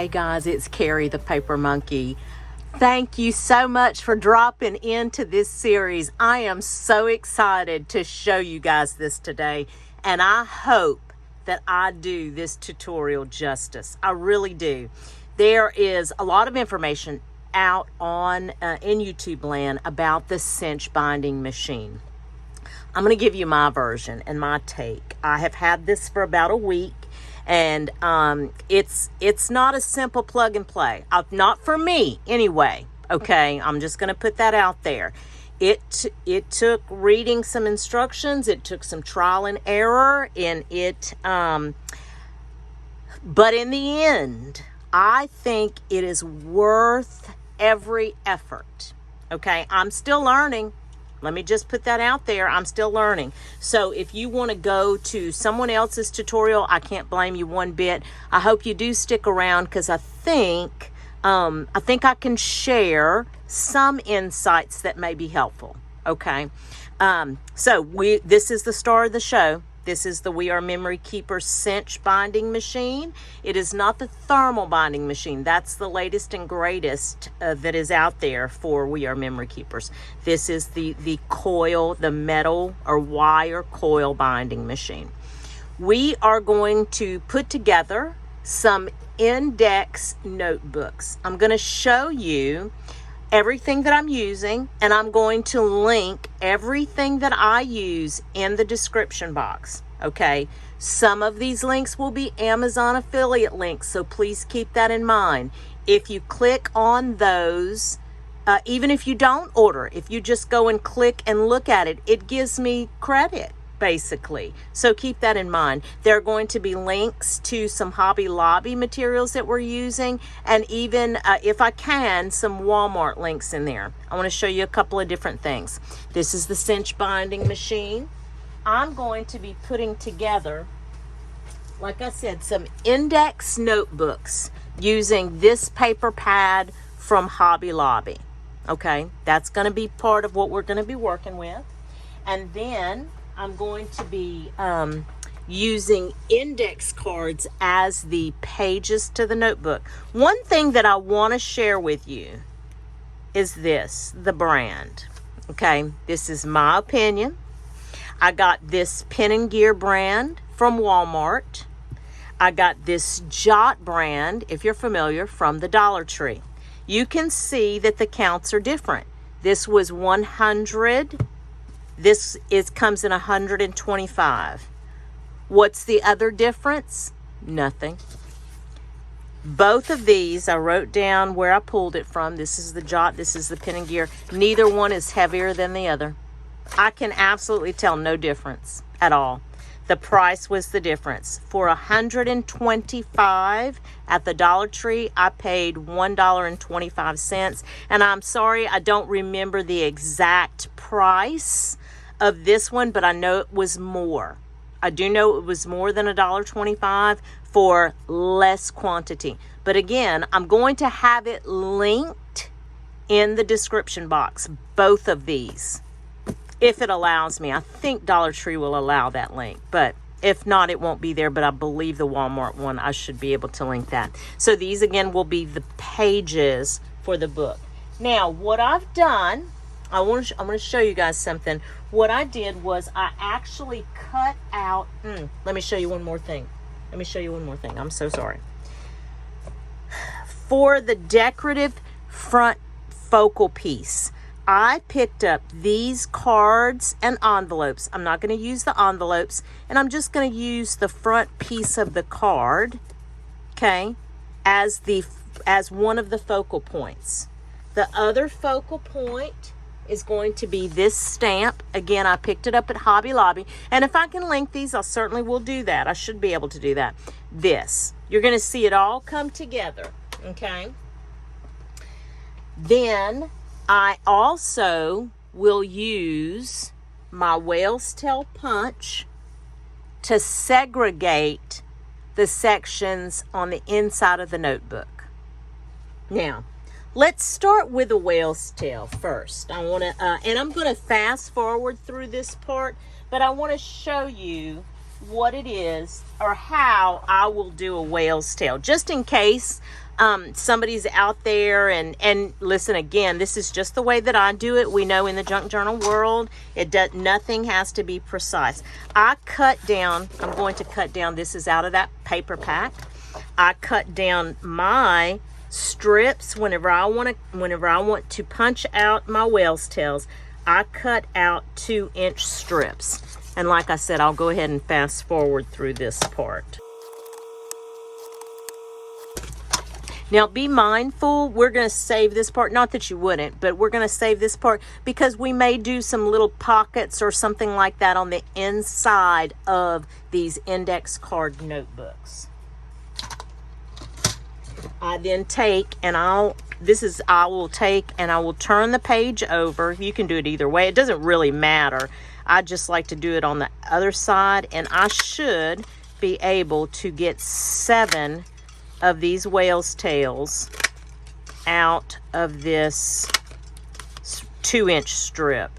Hey guys, it's Carrie the Paper Monkey. Thank you so much for dropping into this series. I am so excited to show you guys this today, and I hope that I do this tutorial justice. I really do. There is a lot of information out on in YouTube land about the cinch binding machine. I'm going to give you my version and my take. I have had this for about a week, and it's not a simple plug and play. Not for me anyway. Okay, I'm just going to put that out there. It took reading some instructions. It took some trial and error, and but in the end, I think it is worth every effort. Okay, I'm still learning. Let me just put that out there. I'm still learning. So if you want to go to someone else's tutorial, I can't blame you one bit. I hope you do stick around, because I think I can share some insights that may be helpful. Okay. So this is the star of the show. This is the We Are Memory Keeper cinch binding machine. It is not the thermal binding machine. That's the latest and greatest that is out there for We Are Memory Keepers. This is the coil, the metal or wire coil binding machine. We are going to put together some index notebooks. I'm going to show you everything that I'm using, and I'm going to link everything that I use in the description box. Okay, some of these links will be Amazon affiliate links, so please keep that in mind. If you click on those, even if you don't order, if you just go and click and look at it, it gives me credit, basically. So keep that in mind. There are going to be links to some Hobby Lobby materials that we're using, and even if I can, some Walmart links in there. I want to show you a couple of different things. This is the cinch binding machine. I'm going to be putting together, like I said, some index notebooks using this paper pad from Hobby Lobby. Okay, that's going to be part of what we're going to be working with. And then I'm going to be using index cards as the pages to the notebook. One thing that I want to share with you is this, the brand. Okay, this is my opinion. I got this Pen and Gear brand from Walmart. I got this Jot brand, if you're familiar, from the Dollar Tree. You can see that the counts are different. This was 100. This comes in 125. What's the other difference? Nothing. Both of these, I wrote down where I pulled it from. This is the Jot, this is the Pen and Gear. Neither one is heavier than the other. I can absolutely tell no difference at all. The price was the difference. For 125 at the Dollar Tree, I paid $1.25. And I'm sorry, I don't remember the exact price of this one, but I know it was more. I do know it was more than $1.25 for less quantity. But again, I'm going to have it linked in the description box, both of these, if it allows me. I think Dollar Tree will allow that link, but if not, it won't be there. But I believe the Walmart one, I should be able to link that. So these again will be the pages for the book. Now, what I've done, I'm going to show you guys something. What I did was I actually cut out, let me show you one more thing. I'm so sorry. For the decorative front focal piece, I picked up these cards and envelopes. I'm not going to use the envelopes, and I'm just going to use the front piece of the card, okay, as one of the focal points. The other focal point is going to be this stamp. Again, I picked it up at Hobby Lobby, and if I can link these, I certainly will do that. I should be able to do that. This, you're going to see it all come together, okay? Then I also will use my whale's tail punch to segregate the sections on the inside of the notebook. Now, let's start with the whale's tail first. I want to, and I'm going to fast forward through this part, but I want to show you what it is or how I will do a whale's tail, just in case somebody's out there and listen, again, this is just the way that I do it. We know in the junk journal world, nothing has to be precise. I'm going to cut down, this is out of that paper pack. I cut down my strips whenever I want to punch out my whale's tails. I cut out 2-inch strips. And like I said, I'll go ahead and fast forward through this part. Now be mindful, we're going to save this part, not that you wouldn't, but we're going to save this part because we may do some little pockets or something like that on the inside of these index card notebooks. I then take and I will take and I will turn the page over. You can do it either way. It doesn't really matter. I just like to do it on the other side, and I should be able to get 7 of these whale's tails out of this 2-inch strip,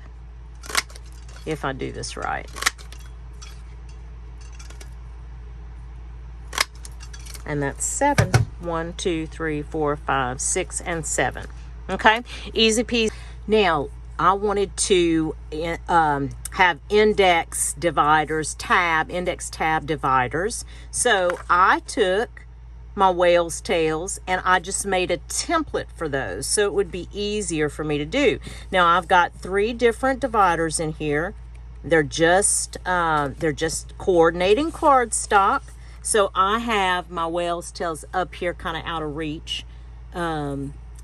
if I do this right. And that's 7. 1, 2, 3, 4, 5, 6, and 7. Okay, easy peasy. Now I wanted to have index tab dividers. So I took my whale's tails and I just made a template for those so it would be easier for me to do. Now I've got 3 different dividers in here. They're just coordinating cardstock. So I have my whale's tails up here kind of out of reach. Let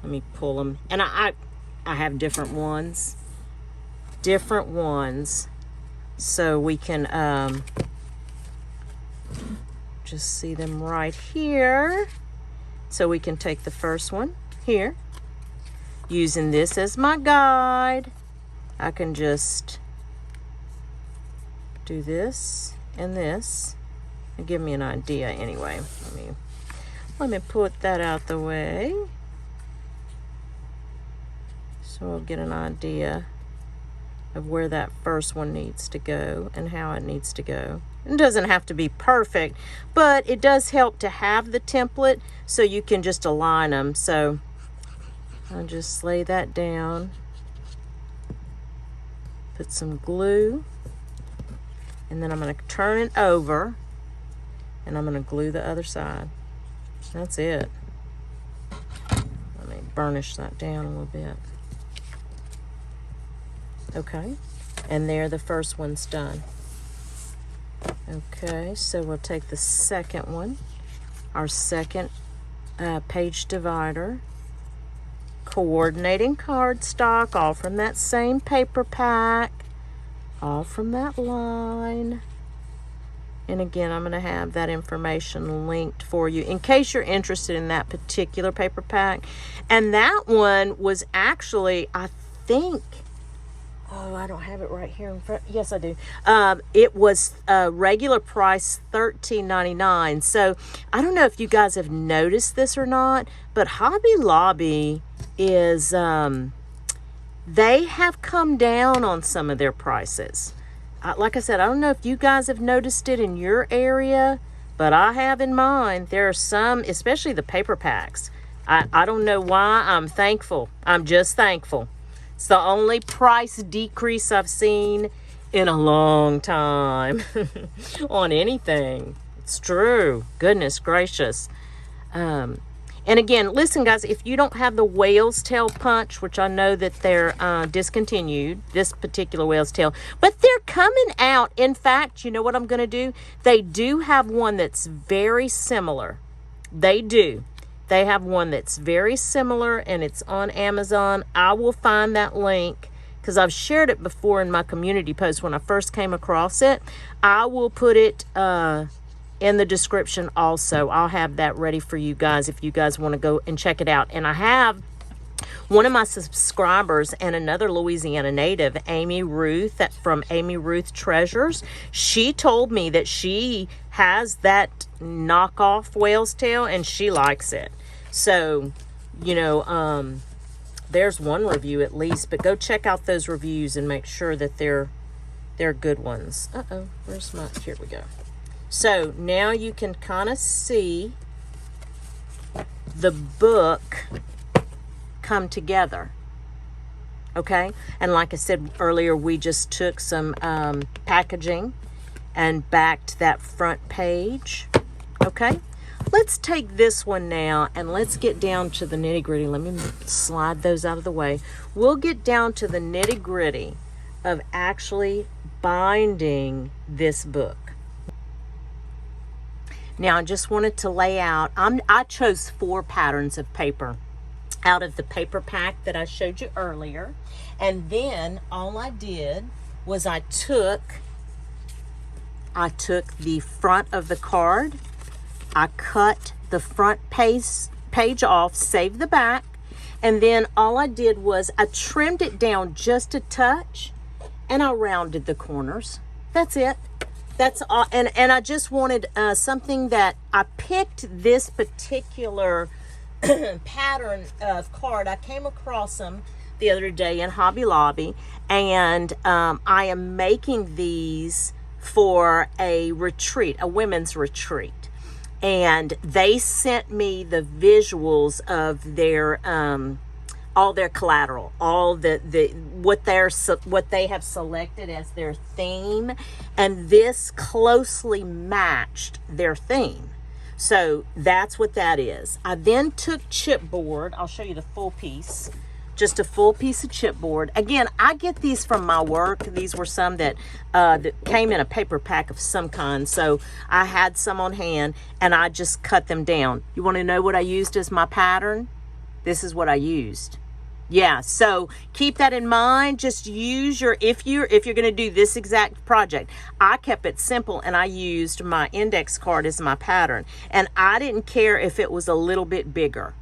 me pull them. And I have different ones. So we can just see them right here. So we can take the first one here. Using this as my guide, I can just do this and this. Give me an idea anyway. Let me put that out the way so we'll get an idea of where that first one needs to go and how it needs to go. It doesn't have to be perfect, but it does help to have the template so you can just align them. So I'll just lay that down, put some glue, and then I'm going to turn it over. And I'm going to glue the other side. That's it. Let me burnish that down a little bit. Okay. And there, the first one's done. Okay, so we'll take the second one. Our second page divider. Coordinating cardstock, all from that same paper pack. All from that line. And again, I'm going to have that information linked for you in case you're interested in that particular paper pack. And that one was actually, I think, oh, I don't have it right here in front. Yes, I do. It was regular price $13.99. So I don't know if you guys have noticed this or not, but Hobby Lobby is, they have come down on some of their prices. Like I said, I don't know if you guys have noticed it in your area, but I have in mine. There are some, especially the paper packs. I don't know why. I'm thankful. I'm just thankful. It's the only price decrease I've seen in a long time on anything. It's true. Goodness gracious. And again, listen, guys, if you don't have the whale's tail punch, which I know that they're discontinued, this particular whale's tail, but they're coming out. In fact, you know what I'm going to do? They do have one that's very similar. They do. They have one that's very similar, and it's on Amazon. I will find that link because I've shared it before in my community post when I first came across it. I will put it in the description also. I'll have that ready for you guys if you guys want to go and check it out. And I have one of my subscribers and another Louisiana native, Amy Ruth, from Amy Ruth Treasures. She told me that she has that knockoff whale's tail and she likes it. So, you know, there's one review at least, but go check out those reviews and make sure that they're good ones. Uh-oh, where's my, here we go. So now you can kind of see the book come together. Okay, and like I said earlier, we just took some packaging and backed that front page. Okay, let's take this one now and let's get down to the nitty gritty. Let me slide those out of the way. We'll get down to the nitty gritty of actually binding this book. Now, I just wanted to lay out, I chose 4 patterns of paper out of the paper pack that I showed you earlier. And then all I did was I took the front of the card, I cut the front page off, saved the back, and then all I did was I trimmed it down just a touch and I rounded the corners. That's it. That's all. And I just wanted something that I picked this particular pattern of card. I came across them the other day in Hobby Lobby, and I am making these for a retreat, a women's retreat. And they sent me the visuals of their all their collateral, all what they have selected as their theme, and this closely matched their theme. So that's what that is. I then took chipboard. I'll show you the full piece. Just a full piece of chipboard. Again, I get these from my work. These were some that came in a paper pack of some kind. So I had some on hand and I just cut them down. You want to know what I used as my pattern? This is what I used. Yeah, so keep that in mind. Just use your, if you're going to do this exact project, I kept it simple and I used my index card as my pattern. And I didn't care if it was a little bit bigger.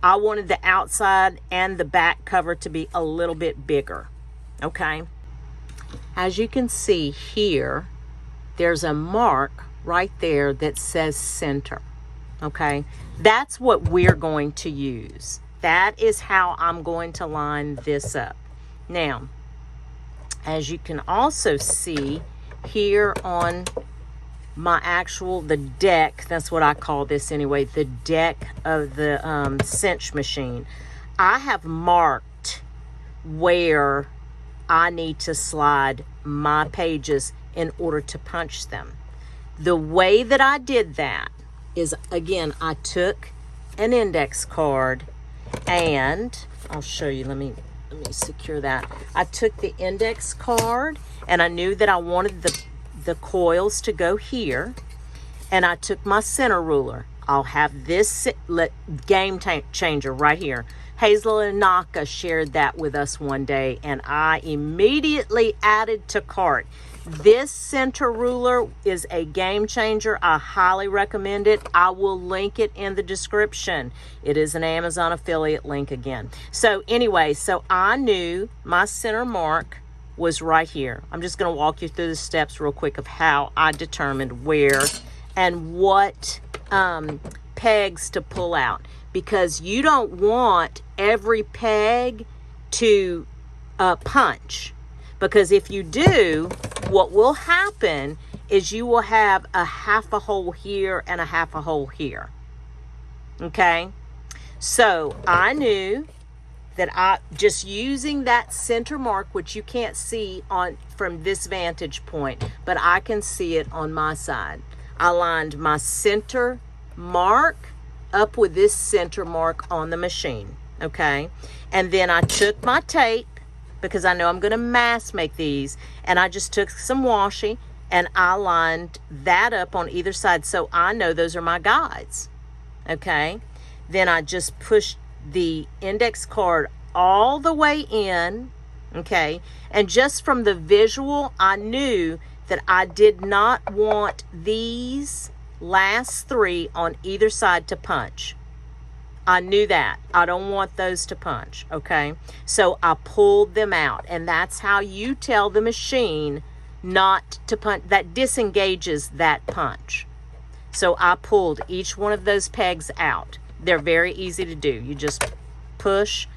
I wanted the outside and the back cover to be a little bit bigger. Okay. As you can see here, there's a mark right there that says center. Okay. That's what we're going to use. That is how I'm going to line this up. Now, as you can also see here on my the deck, that's what I call this anyway, the deck of the Cinch Machine, I have marked where I need to slide my pages in order to punch them. The way that I did that is, again, I took an index card and I'll show you, let me secure that. I took the index card and I knew that I wanted the coils to go here, and I took my center ruler. I'll have this game changer right here. Hazel and Naka shared that with us one day, and I immediately added to cart. This center ruler is a game changer. I highly recommend it. I will link it in the description. It is an Amazon affiliate link again. So anyway, so I knew my center mark was right here. I'm just going to walk you through the steps real quick of how I determined where and what pegs to pull out, because you don't want every peg to punch, because if you do, what will happen is you will have a half a hole here and a half a hole here. Okay, so I knew that I just using that center mark, which you can't see on from this vantage point, but I can see it on my side. I lined my center mark up with this center mark on the machine. Okay, and then I took my tape, because I know I'm going to mass make these, and I just took some washi and I lined that up on either side, so I know those are my guides. Okay, then I just pushed the index card all the way in. Okay, and just from the visual, I knew that I did not want these last 3 on either side to punch. I knew that. I don't want those to punch. Okay, so I pulled them out, and that's how you tell the machine not to punch. That disengages that punch. So I pulled each one of those pegs out. They're very easy to do. You just push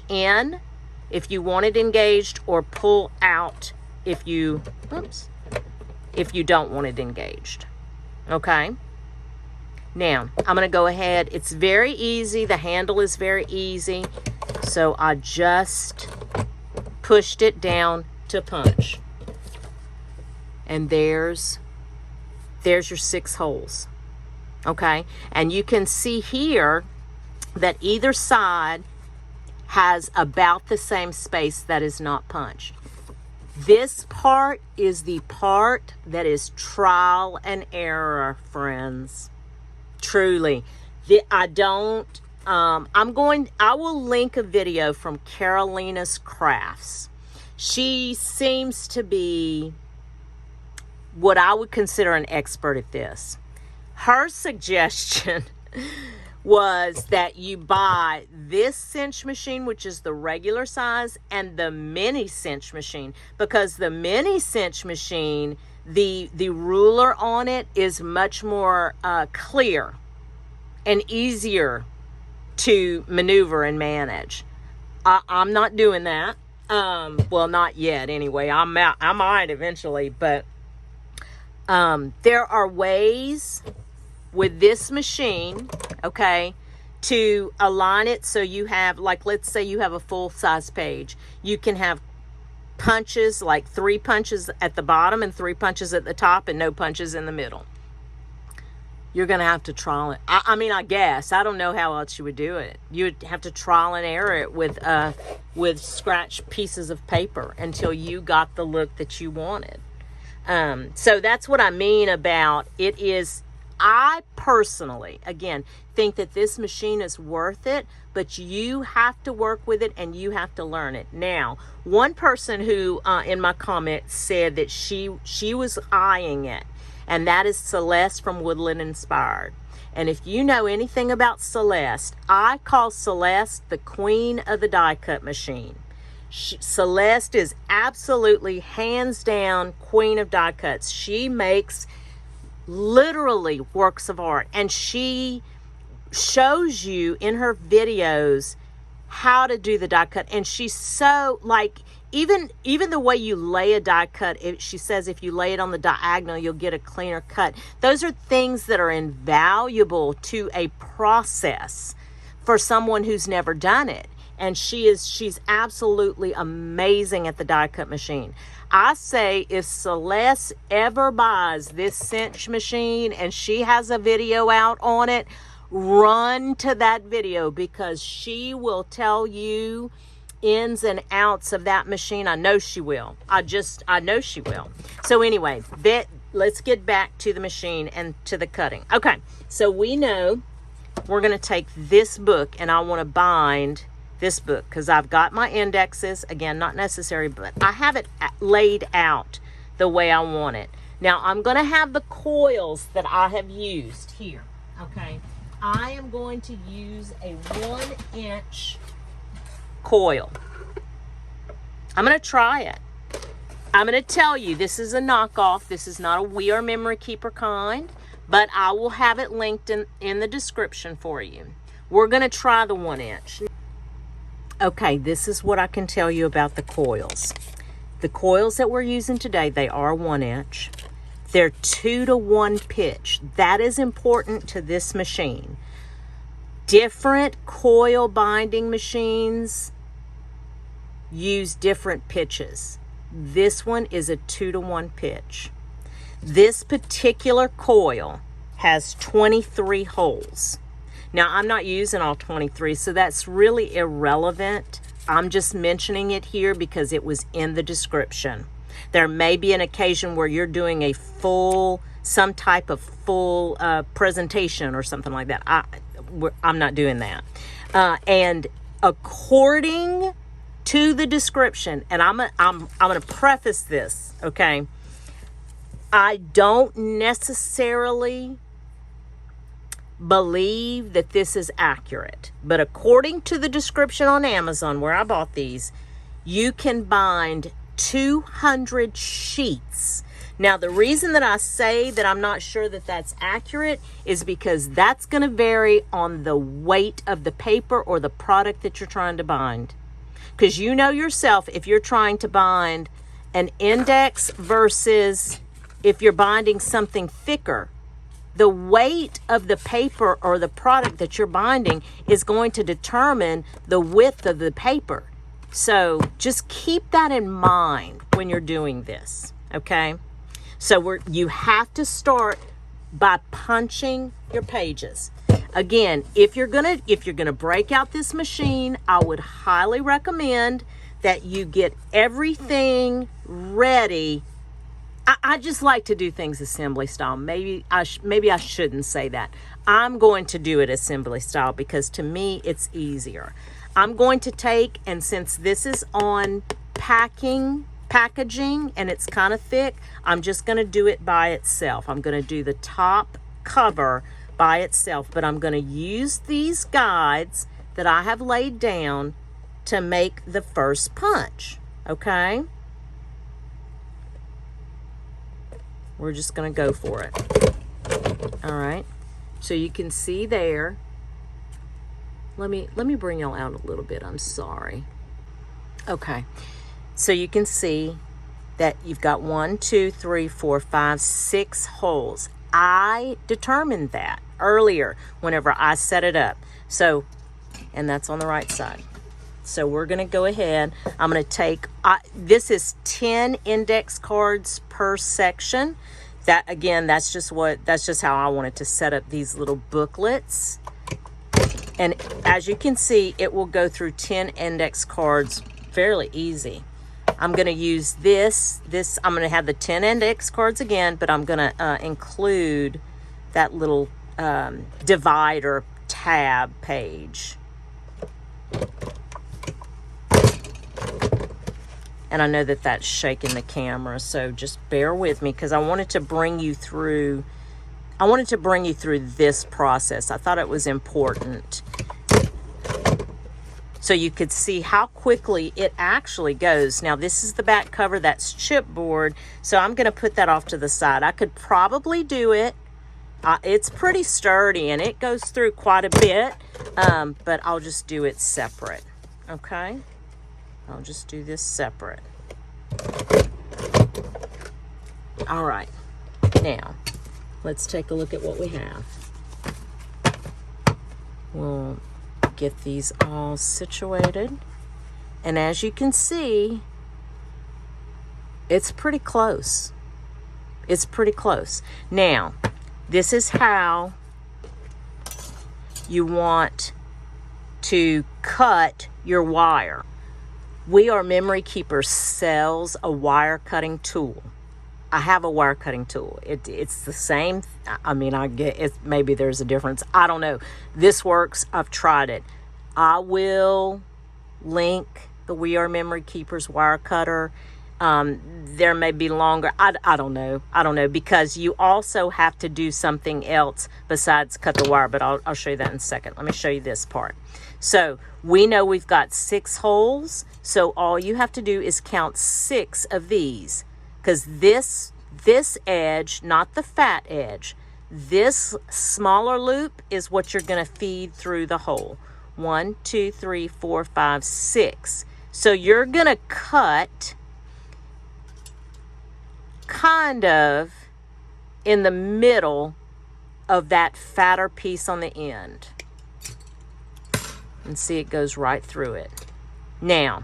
in if you want it engaged, or pull out if you don't want it engaged. Okay, Now, I'm going to go ahead. It's very easy. The handle is very easy. So I just pushed it down to punch. And there's your 6 holes. Okay? And you can see here that either side has about the same space that is not punched. This part is the part that is trial and error, friends. Truly. I will link a video from Karolina's Crafts. She seems to be what I would consider an expert at this. Her suggestion was that you buy this cinch machine, which is the regular size, and the mini cinch machine, because the mini cinch machine, the ruler on it is much more clear and easier to maneuver and manage. I'm not doing that. Well, not yet anyway. I might eventually, but there are ways with this machine, okay, to align it so you have, like, let's say you have a full-size page. You can have punches, like 3 punches at the bottom and 3 punches at the top and no punches in the middle. You're going to have to trial it. I mean, I guess. I don't know how else you would do it. You'd have to trial and error it with scratched pieces of paper until you got the look that you wanted. So that's what I mean about it is, I personally, again, think that this machine is worth it, but you have to work with it and you have to learn it. Now, one person who in my comments said that she was eyeing it, and that is Celeste from Woodland Inspired. And if you know anything about Celeste, I call Celeste the queen of the die cut machine. Celeste is absolutely hands down queen of die cuts. She makes literally works of art, and she shows you in her videos how to do the die cut. And she's so, like, even the way you lay a die cut, she says if you lay it on the diagonal, you'll get a cleaner cut. Those are things that are invaluable to a process for someone who's never done it. And she's absolutely amazing at the die cut machine. I say if Celeste ever buys this cinch machine and she has a video out on it, run to that video, because she will tell you ins and outs of that machine. I know she will. I know she will. So anyway, let's get back to the machine and to the cutting. Okay, so we know we're going to take this book, and I want to bind this book because I've got my indexes. Again, not necessary, but I have it laid out the way I want it. Now, I'm going to have the coils that I have used here, okay? I am going to use a 1-inch coil. I'm going to try it. I'm going to tell you, this is a knockoff. This is not a We Are Memory Keeper kind, but I will have it linked in the description for you. We're going to try the 1-inch. Okay, this is what I can tell you about the coils. The coils that we're using today, they are 1-inch. They're 2-to-1 pitch. That is important to this machine. Different coil binding machines use different pitches. This one is a 2-to-1 pitch. This particular coil has 23 holes. Now, I'm not using all 23, so that's really irrelevant. I'm just mentioning it here because it was in the description. There may be an occasion where you're doing a some type of full presentation or something like that. I'm not doing that. And according to the description, and I'm going to preface this, okay? I don't necessarily believe that this is accurate, but according to the description on Amazon where I bought these, you can bind 200 sheets. Now, the reason that I say that I'm not sure that that's accurate is because that's going to vary on the weight of the paper or the product that you're trying to bind. Because you know yourself, if you're trying to bind an index versus if you're binding something thicker, the weight of the paper or the product that you're binding is going to determine the width of the paper. So just keep that in mind when you're doing this, okay? So you have to start by punching your pages. Again, if you're gonna break out this machine, I would highly recommend that you get everything ready. I just like to do things assembly style. Maybe I shouldn't say that. I'm going to do it assembly style because to me it's easier. I'm going to take, and since this is on packaging and it's kind of thick, I'm just going to do it by itself. I'm going to do the top cover by itself, but I'm going to use these guides that I have laid down to make the first punch, okay? We're just going to go for it. All right. So you can see there. Let me bring y'all out a little bit. I'm sorry. Okay. So you can see that you've got 1, 2, 3, 4, 5, 6 holes. I determined that earlier whenever I set it up. So, and that's on the right side. So we're going to go ahead. I'm going to take, this is 10 index cards per section. That, again, that's just how I wanted to set up these little booklets. And as you can see, it will go through 10 index cards fairly easy. I'm going to use this, I'm going to have the 10 index cards again, but I'm going to include that little divider tab page. And I know that that's shaking the camera, so just bear with me because I wanted to bring you through this process. I thought it was important. So you could see how quickly it actually goes. Now this is the back cover, that's chipboard, so I'm gonna put that off to the side. I could probably do it. It's pretty sturdy and it goes through quite a bit, but I'll just do it separate, okay? I'll just do this separate. All right, now let's take a look at what we have. We'll get these all situated. And as you can see, it's pretty close. It's pretty close. Now, this is how you want to cut your wire. We Are Memory Keeper sells a wire cutting tool. I have a wire cutting tool. It's the same. I mean, I get it. Maybe there's a difference. I don't know. This works. I've tried it. I will link the We Are Memory Keepers wire cutter. There may be longer. I don't know. I don't know, because you also have to do something else besides cut the wire, but I'll show you that in a second. Let me show you this part. So we know we've got 6 holes. So all you have to do is count 6 of these, because this edge, not the fat edge, this smaller loop is what you're going to feed through the hole. 1, 2, 3, 4, 5, 6. So you're going to cut kind of in the middle of that fatter piece on the end. And see, it goes right through it. Now,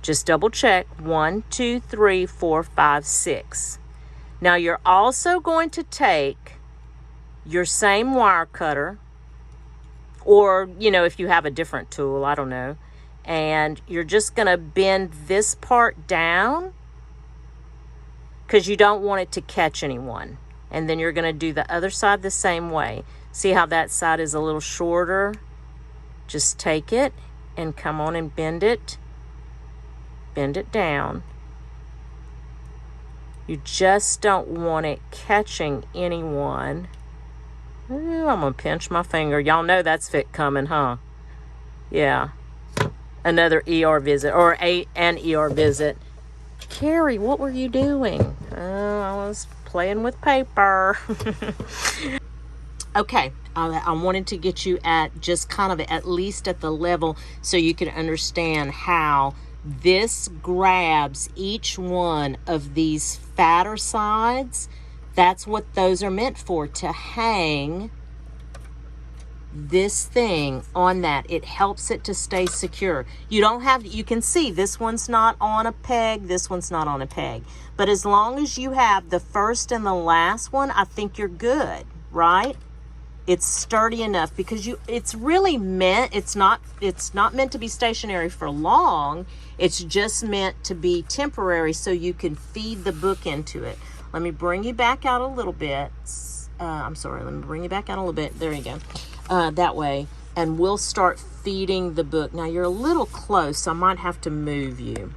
just double check. 1, 2, 3, 4, 5, 6. Now you're also going to take your same wire cutter, or, you know, if you have a different tool, I don't know, and you're just going to bend this part down because you don't want it to catch anyone. And then you're going to do the other side the same way. See how that side is a little shorter? Just take it and come on and bend it. Bend it down. You just don't want it catching anyone. Ooh, I'm going to pinch my finger. Y'all know that's fit coming, huh? Yeah. Another ER visit, or an ER visit. Carrie, what were you doing? Oh, I was playing with paper. Okay, I wanted to get you at just kind of at least at the level so you can understand how this grabs each one of these fatter sides That's what those are meant for, to hang this thing on that. It helps it to stay secure. You don't have, you can see this one's not on a peg, this one's not on a peg. But as long as you have the first and the last one, I think you're good, right? It's sturdy enough because it's really meant, it's not meant to be stationary for long. It's just meant to be temporary so you can feed the book into it. Let me bring you back out a little bit. I'm sorry, let me bring you back out a little bit. There you go. That way, and we'll start feeding the book. Now you're a little close, so I might have to move you.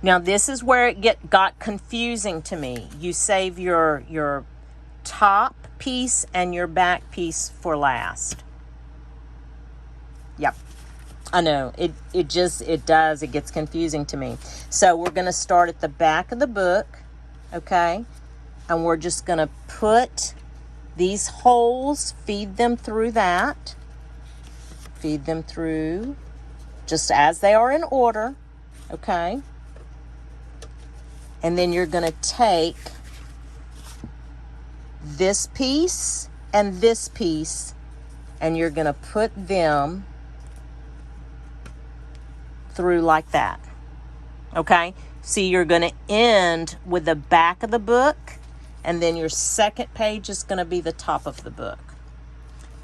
Now this is where it got confusing to me. You save your top piece and your back piece for last. Yep, I know it gets confusing to me. So we're going to start at the back of the book, okay, and we're just going to put these holes, feed them through that. Feed them through just as they are in order, okay? And then you're going to take this piece and this piece, and you're going to put them through like that, okay? See, you're going to end with the back of the book, and then your second page is going to be the top of the book.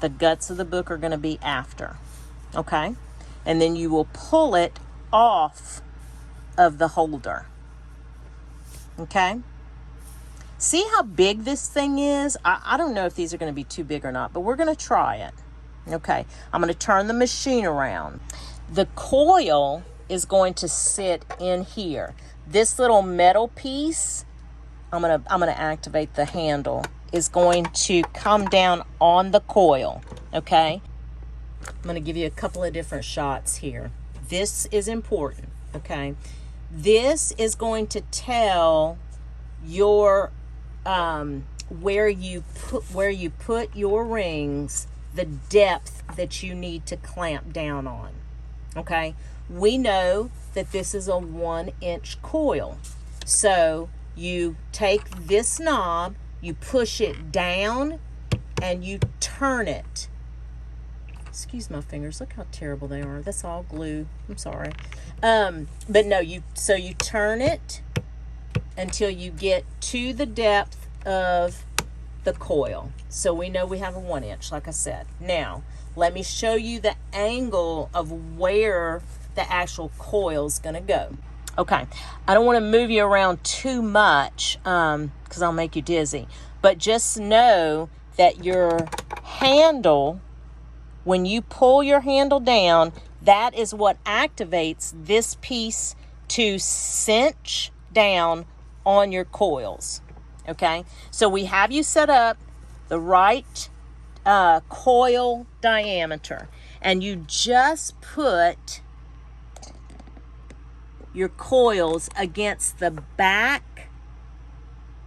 The guts of the book are going to be after, okay? And then you will pull it off of the holder, okay? See how big this thing is? I don't know if these are going to be too big or not, but we're going to try it, okay? I'm going to turn the machine around. The coil is going to sit in here. This little metal piece, I'm gonna activate the handle, is going to come down on the coil, okay? I'm gonna give you a couple of different shots here. This is important, okay? This is going to tell your where you put your rings, the depth that you need to clamp down on, okay? We know that this is a 1-inch coil, so you take this knob, you push it down, and you turn it. Excuse my fingers, look how terrible they are. That's all glue, I'm sorry. But no, so you turn it until you get to the depth of the coil. So we know we have a 1-inch, like I said. Now, let me show you the angle of where the actual coil is gonna go. Okay, I don't want to move you around too much because I'll make you dizzy. But just know that your handle, when you pull your handle down, that is what activates this piece to cinch down on your coils. Okay, so we have you set up the right coil diameter, and you just put your coils against the back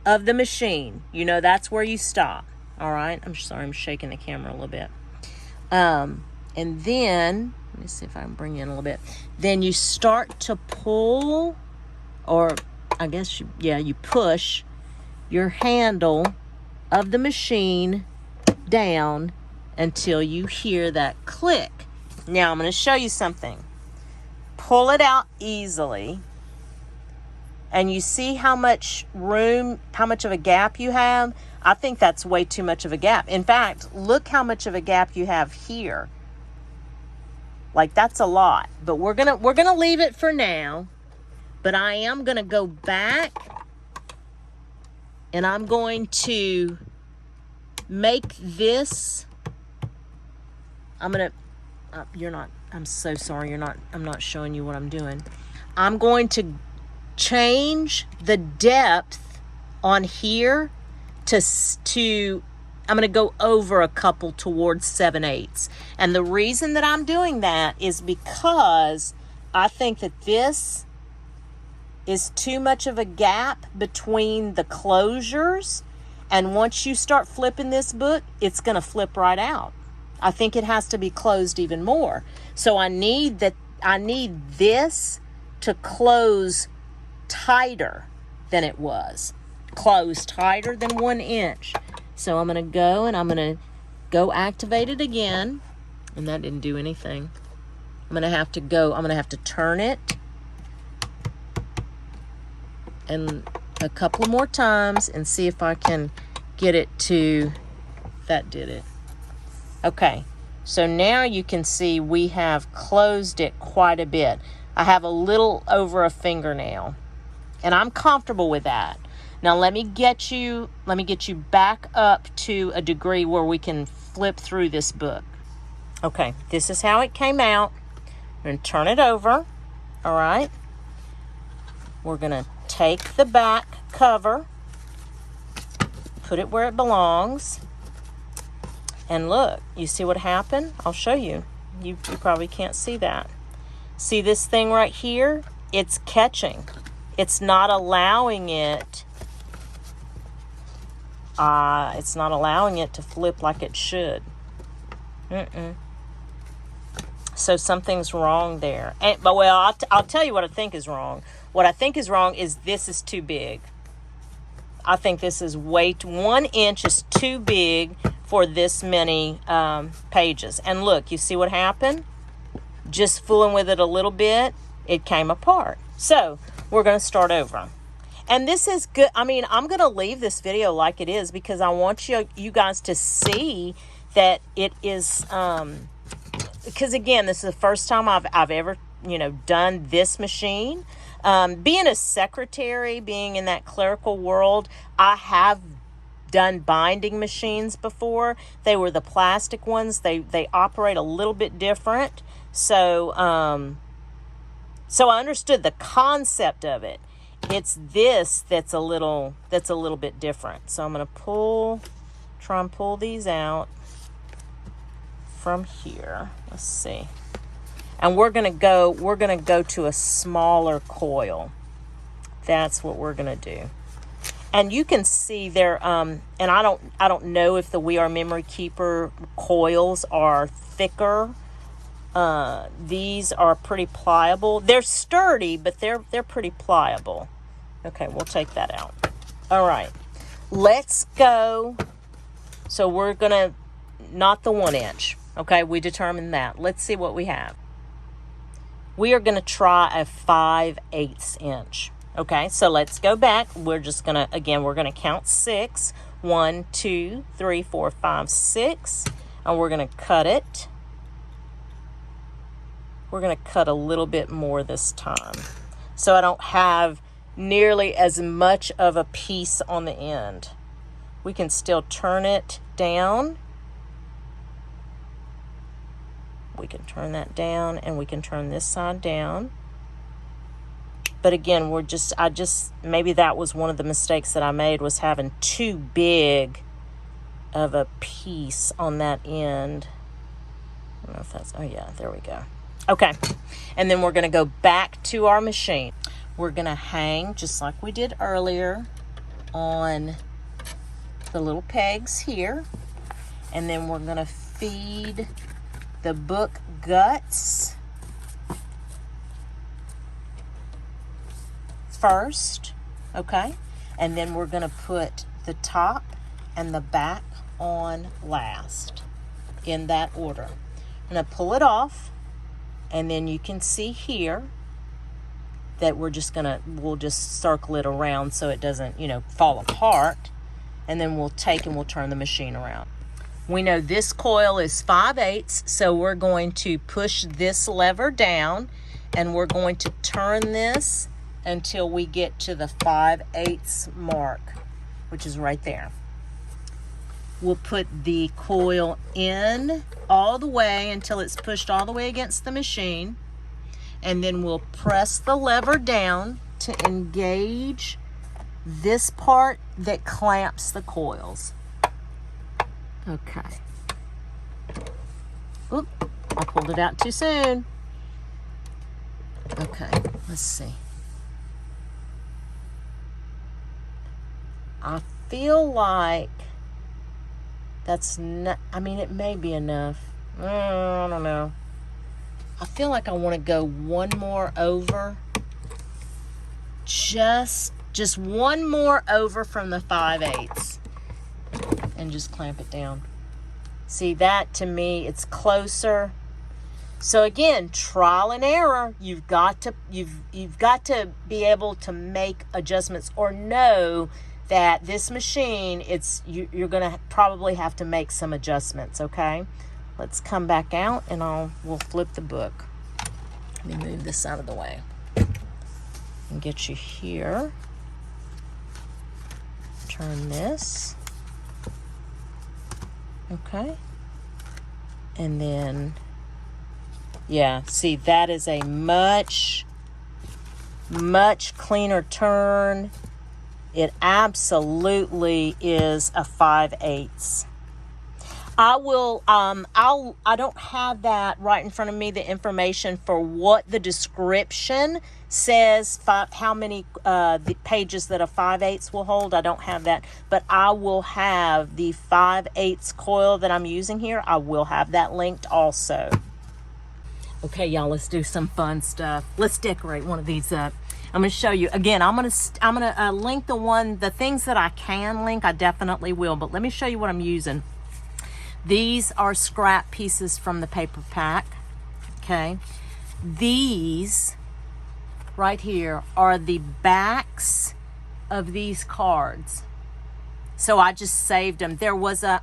of the machine. You know, that's where you stop. All right, I'm sorry, I'm shaking the camera a little bit. And then, let me see if I can bring you in a little bit. Then you start to pull, or I guess, you push your handle of the machine down until you hear that click. Now I'm going to show you something. Pull it out easily, and you see how much room, how much of a gap you have? I think that's way too much of a gap. In fact, look how much of a gap you have here. Like, that's a lot, but we're gonna leave it for now. But I am gonna go back, and I'm going to make this. I'm so sorry, I'm not showing you what I'm doing. I'm going to change the depth on here to I'm going to go over a couple towards 7/8. And the reason that I'm doing that is because I think that this is too much of a gap between the closures. And once you start flipping this book, it's going to flip right out. I think it has to be closed even more. So I need this to close tighter than it was. close tighter than 1 inch. So I'm going to go and I'm going to go activate it again. And that didn't do anything. I'm going to have to go, I'm going to have to turn it. And a couple more times and see if I can get it to, that did it. Okay, so now you can see we have closed it quite a bit. I have a little over a fingernail, and I'm comfortable with that. Now let me get you back up to a degree where we can flip through this book. Okay, this is how it came out. I'm going to turn it over. All right. We're going to take the back cover, put it where it belongs, and look, you see what happened? I'll show you. You probably can't see that. See this thing right here? It's catching. It's not allowing it. It's not allowing it to flip like it should. So something's wrong there. But well, I'll tell you what I think is wrong. What I think is wrong is this is too big. I think this is 1 inch is too big for this many pages. And look, you see what happened? Just fooling with it a little bit, it came apart. So we're going to start over. And this is good. I mean, I'm going to leave this video like it is because I want you guys to see that it is, because again, this is the first time I've ever, done this machine. Being a secretary, being in that clerical world, I have done binding machines before. They were the plastic ones. They operate a little bit different. So so I understood the concept of it. It's this that's a little bit different. So I'm going to try and pull these out from here. Let's see. And we're going to go to a smaller coil. That's what we're going to do. And you can see there, and I don't know if the We Are Memory Keeper coils are thicker. These are pretty pliable. They're sturdy, but they're pretty pliable. Okay, we'll take that out. All right, let's go. So we're going to, not the 1 inch. Okay, we determined that. Let's see what we have. We are going to try a 5/8 inch. Okay, so let's go back. We're just going to, again, we're going to count 6. 1, 2, 3, 4, 5, 6. And we're going to cut it. We're going to cut a little bit more this time, so I don't have nearly as much of a piece on the end. We can still turn it down. We can turn that down, and we can turn this side down. But again, maybe that was one of the mistakes that I made, was having too big of a piece on that end. I don't know if that's, oh yeah, there we go. Okay, and then we're going to go back to our machine. We're going to hang, just like we did earlier, on the little pegs here. And then we're going to feed the book guts first, okay? And then we're going to put the top and the back on last, in that order. I'm going to pull it off, and then you can see here that we'll just circle it around so it doesn't, fall apart. And then we'll turn the machine around. We know this coil is 5/8, so we're going to push this lever down, and we're going to turn this until we get to the 5/8 mark, which is right there. We'll put the coil in all the way until it's pushed all the way against the machine, and then we'll press the lever down to engage this part that clamps the coils. Okay. Oop, I pulled it out too soon. Okay, let's see. I feel like that's not, it may be enough. I don't know. I feel like I want to go one more over, just Just one more over from the 5/8 and just clamp it down. See, that to me, it's closer. So again, trial and error. You've got to be able to make adjustments or know that this machine, you're gonna probably have to make some adjustments. Okay, let's come back out and we'll flip the book. Let me move this out of the way and get you here. Turn this. Okay. And then, yeah, see, that is a much cleaner turn. It absolutely is a 5/8. I don't have that right in front of me, the information for what the description says, how many the pages that a 5/8 will hold. I don't have that, but I will have the 5/8 coil that I'm using here. I will have that linked also. Okay, y'all, let's do some fun stuff. Let's decorate one of these up. I'm going to show you again. I'm going to link the things that I can link. I definitely will, but let me show you what I'm using. These are scrap pieces from the paper pack. Okay, these right here are the backs of these cards. So I just saved them. There was a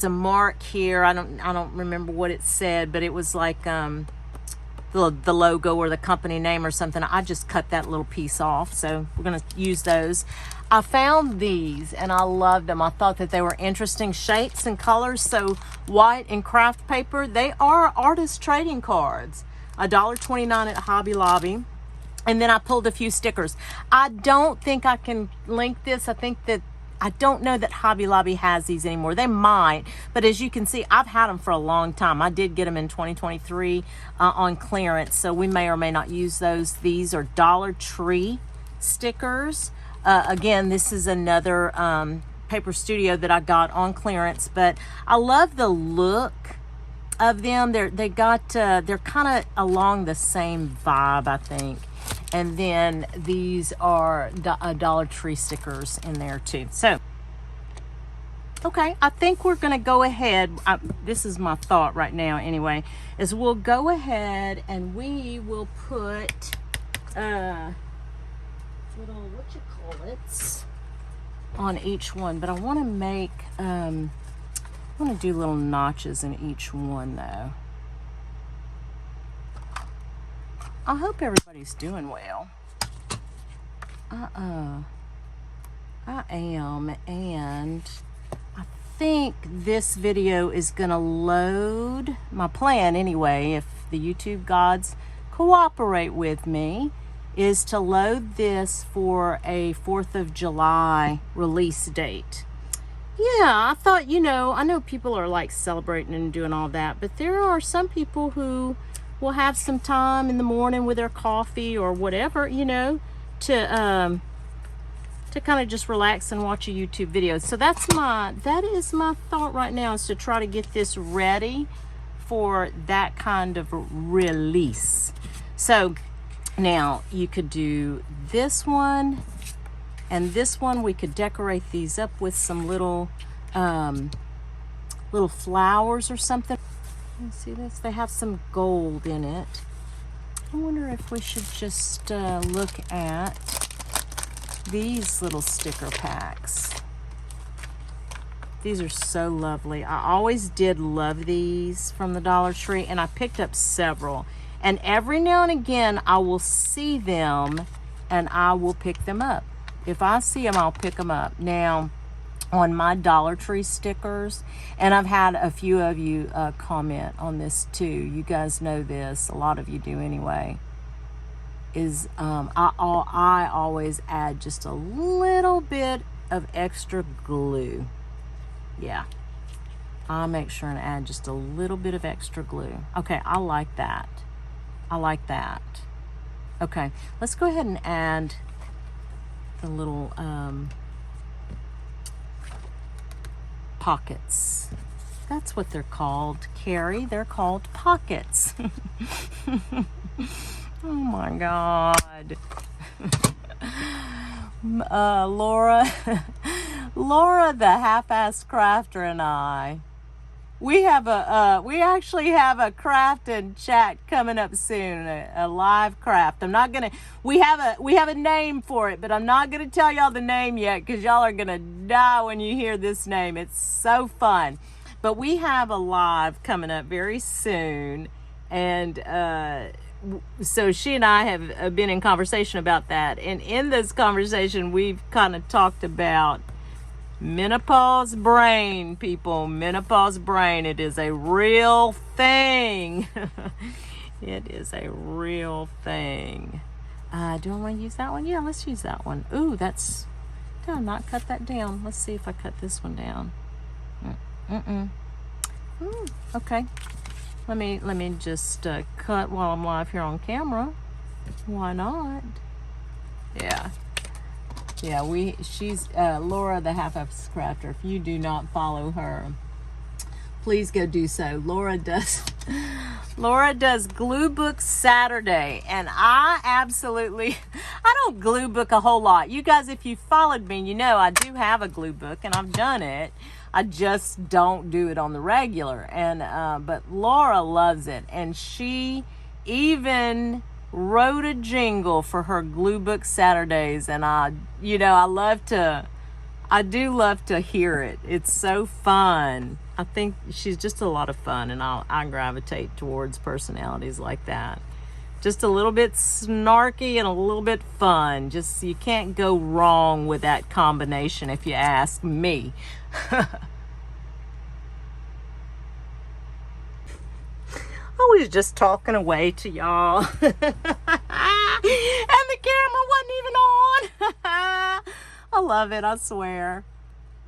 mark here. I don't remember what it said, but it was like the logo or the company name or something. I just cut that little piece off. So we're gonna use those. I found these and I loved them. I thought that they were interesting shapes and colors. So white and craft paper, they are artist trading cards. $1.29 at Hobby Lobby. And then I pulled a few stickers. I don't think I can link this. I don't know that Hobby Lobby has these anymore. They might, but as you can see, I've had them for a long time. I did get them in 2023 on clearance, so we may or may not use those. These are Dollar Tree stickers. Again, this is another Paper Studio that I got on clearance, but I love the look of them. They're kind of along the same vibe, I think. And then these are Dollar Tree stickers in there too. So, okay, I think we're going to go ahead. This is my thought right now anyway, is we'll go ahead and we will put little, on each one. But I want to make, I want to do little notches in each one though. I hope everybody's doing well. I am, and I think this video is gonna load, my plan anyway, if the YouTube gods cooperate with me, is to load this for a 4th of July release date. Yeah, I thought, I know people are like celebrating and doing all that, but there are some people who will have some time in the morning with their coffee or whatever, to kind of just relax and watch a YouTube video. So that is my thought right now, is to try to get this ready for that kind of release. So now you could do this one and this one. We could decorate these up with some little flowers or something. See this? They have some gold in it. I wonder if we should just look at these little sticker packs. These are so lovely. I always did love these from the Dollar Tree, and I picked up several. And every now and again, I will see them and I will pick them up. If I see them, I'll pick them up. Now, on my Dollar Tree stickers, and I've had a few of you comment on this too. You guys know this, a lot of you do anyway, is I always add just a little bit of extra glue. Yeah, I'll make sure and add just a little bit of extra glue. Okay, I like that. I like that. Okay, let's go ahead and add the little pockets. That's what they're called, Carrie. They're called pockets. Oh my God. Laura, Laura, the half-assed crafter, and I, we actually have a craft and chat coming up soon, a live craft. I'm not gonna, we have a name for it, but I'm not gonna tell y'all the name yet because y'all are gonna die when you hear this name. It's so fun. But we have a live coming up very soon, and so she and I have been in conversation about that. And in this conversation, we've kind of talked about menopause brain, people. Menopause brain. It is a real thing. It is a real thing. Do I want to use that one? Yeah, let's use that one. Ooh, did I not cut that down? Let's see if I cut this one down. Okay. Let me just cut while I'm live here on camera. Why not? Yeah. Yeah, she's Laura, the half-assed crafter. If you do not follow her, please go do so. Laura does Glue Book Saturday, and I don't glue book a whole lot. You guys, if you followed me, you know I do have a glue book, and I've done it. I just don't do it on the regular. And but Laura loves it, and she even wrote a jingle for her Glue Book Saturdays, and I do love to hear it. It's so fun. I think she's just a lot of fun, and I gravitate towards personalities like that. Just a little bit snarky and a little bit fun. Just, you can't go wrong with that combination if you ask me. I was just talking away to y'all. And the camera wasn't even on. I love it, I swear.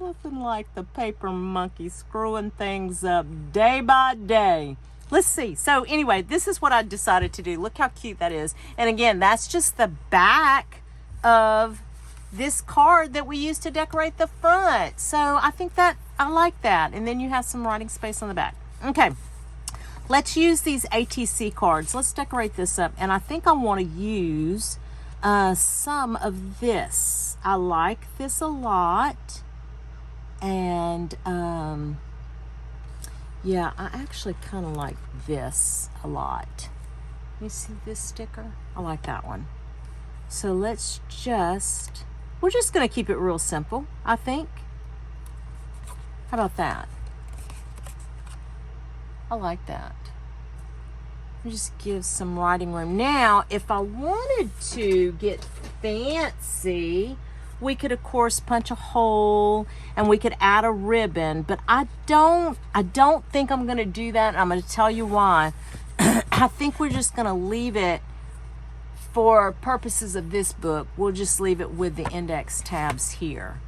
Nothing like the paper monkey screwing things up day by day. Let's see. So anyway, this is what I decided to do. Look how cute that is. And again, that's just the back of this card that we used to decorate the front. So I think that I like that. And then you have some writing space on the back. Okay. Let's use these ATC cards. Let's decorate this up. And I think I want to use some of this. I like this a lot. And yeah, I actually kind of like this a lot. You see this sticker? I like that one. So we're just going to keep it real simple, I think. How about that? I like that. Just give some writing room. Now, if I wanted to get fancy, we could, of course, punch a hole and we could add a ribbon, but I don't think I'm going to do that, and I'm going to tell you why. I think we're just going to leave it for purposes of this book. We'll just leave it with the index tabs here.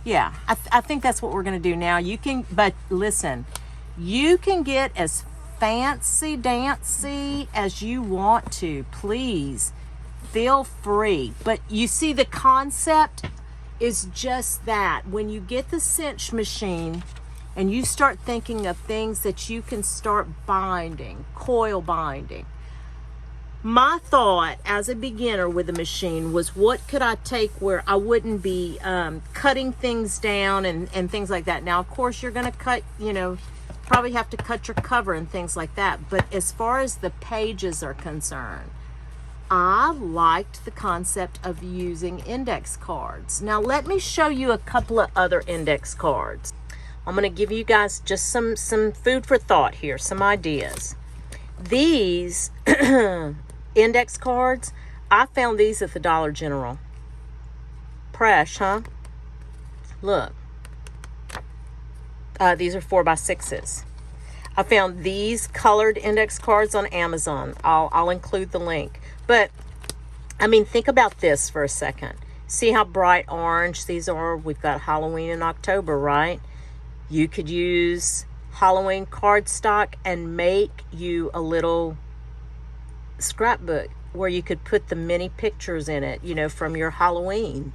Yeah, I think that's what we're going to do now. But listen, you can get as fancy dancy as you want to, please. Feel free. But you see, the concept is just that. When you get the Cinch Machine and you start thinking of things that you can start binding, coil binding. My thought as a beginner with the machine was, what could I take where I wouldn't be cutting things down and things like that. Now, of course, you're going to cut, probably have to cut your cover and things like that. But as far as the pages are concerned, I liked the concept of using index cards. Now let me show you a couple of other index cards. I'm going to give you guys just some food for thought here, some ideas. These index cards, I found these at the Dollar General. Fresh, huh? Look. These are 4x6s. I found these colored index cards on Amazon. I'll include the link. But, I mean, think about this for a second. See how bright orange these are? We've got Halloween in October, right? You could use Halloween cardstock and make you a little scrapbook where you could put the mini pictures in it, from your Halloween.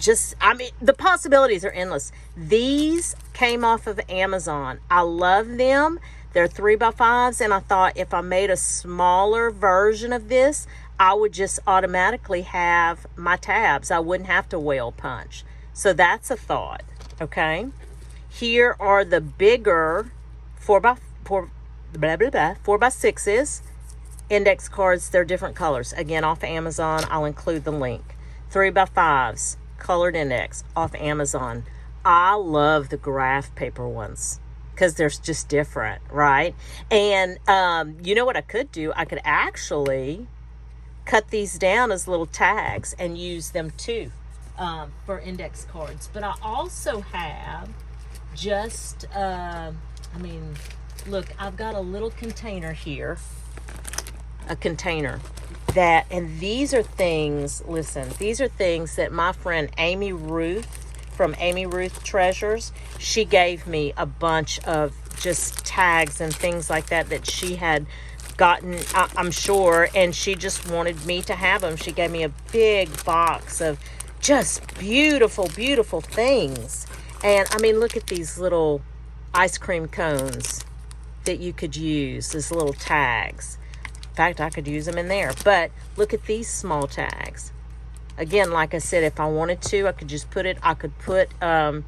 The possibilities are endless. These came off of Amazon. I love them. They're 3x5s, and I thought if I made a smaller version of this, I would just automatically have my tabs. I wouldn't have to whale punch. So that's a thought, okay? Here are the bigger 4x6s index cards. They're different colors. Again, off Amazon. I'll include the link. 3x5s, colored index, off Amazon. I love the KRAFT paper ones because they're just different, right? And you know what I could do? I could actually cut these down as little tags and use them too for index cards. But I also have just, look, I've got a little container here, a container that, and these are things, listen, these are things that my friend Amy Ruth from Amy Ruth Treasures, she gave me a bunch of just tags and things like that that she had gotten, I'm sure, and she just wanted me to have them. She gave me a big box of just beautiful, beautiful things. And I mean, look at these little ice cream cones that you could use as little tags. In fact, I could use them in there. But look at these small tags. Again, like I said, if I wanted to, I could just put it, I could put a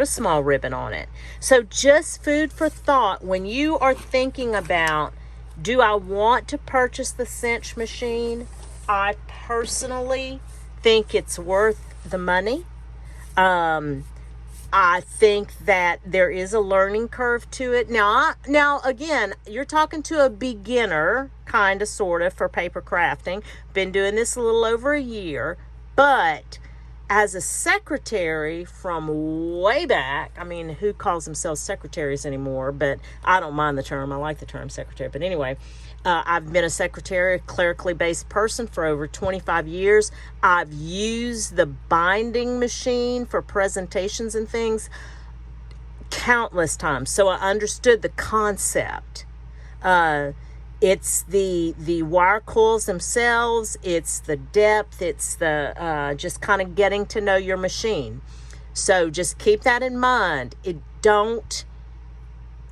small ribbon on it. So just food for thought when you are thinking about, do I want to purchase the Cinch Machine? I personally think it's worth the money. I think that there is a learning curve to it. Now again, you're talking to a beginner, kind of, sort of, for paper crafting. Been doing this a little over a year, but as a secretary from way back, I mean, who calls themselves secretaries anymore? But I don't mind the term. I like the term secretary. But anyway, I've been a secretary, clerically based person for over 25 years. I've used the binding machine for presentations and things countless times. So I understood the concept. It's the wire coils themselves, it's the depth, it's the just kind of getting to know your machine. So just keep that in mind.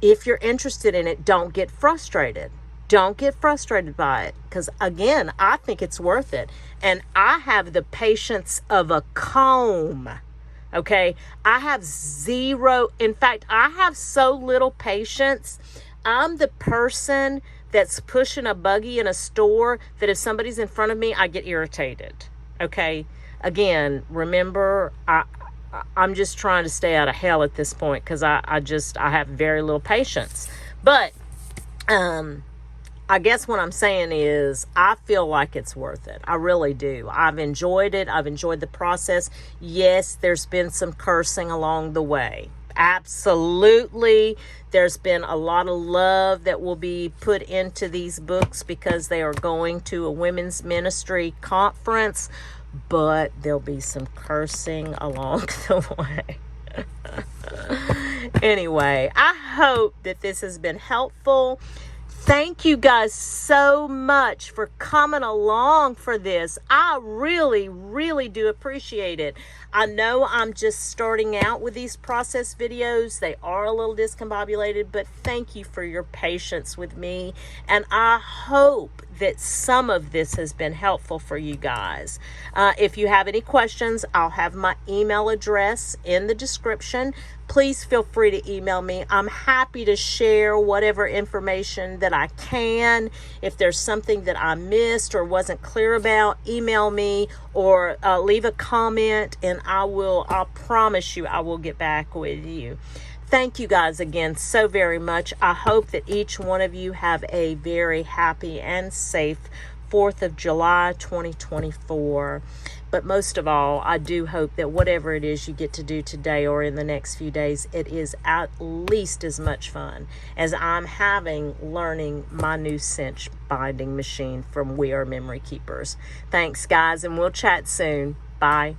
If you're interested in it, don't get frustrated. Don't get frustrated by it, because again, I think it's worth it. And I have the patience of a comb. Okay, I have zero. In fact, I have so little patience. I'm the person that's pushing a buggy in a store that if somebody's in front of me, I get irritated. Okay, again, remember, I'm just trying to stay out of hell at this point, because I have very little patience. But I guess what I'm saying is I feel like it's worth it. I really do. I've enjoyed it. I've enjoyed the process. Yes, there's been some cursing along the way. Absolutely. There's been a lot of love that will be put into these books because they are going to a women's ministry conference, but there'll be some cursing along the way. Anyway, I hope that this has been helpful. Thank you guys so much for coming along for this. I really, really do appreciate it. I know I'm just starting out with these process videos. They are a little discombobulated, but thank you for your patience with me. And I hope that some of this has been helpful for you guys. If you have any questions, I'll have my email address in the description. Please feel free to email me. I'm happy to share whatever information that I can. If there's something that I missed or wasn't clear about, email me or leave a comment, and I'll promise you I will get back with you. Thank you guys again so very much. I hope that each one of you have a very happy and safe 4th of July 2024. But most of all, I do hope that whatever it is you get to do today or in the next few days, it is at least as much fun as I'm having learning my new cinch binding machine from We Are Memory Keepers. Thanks, guys, and we'll chat soon. Bye.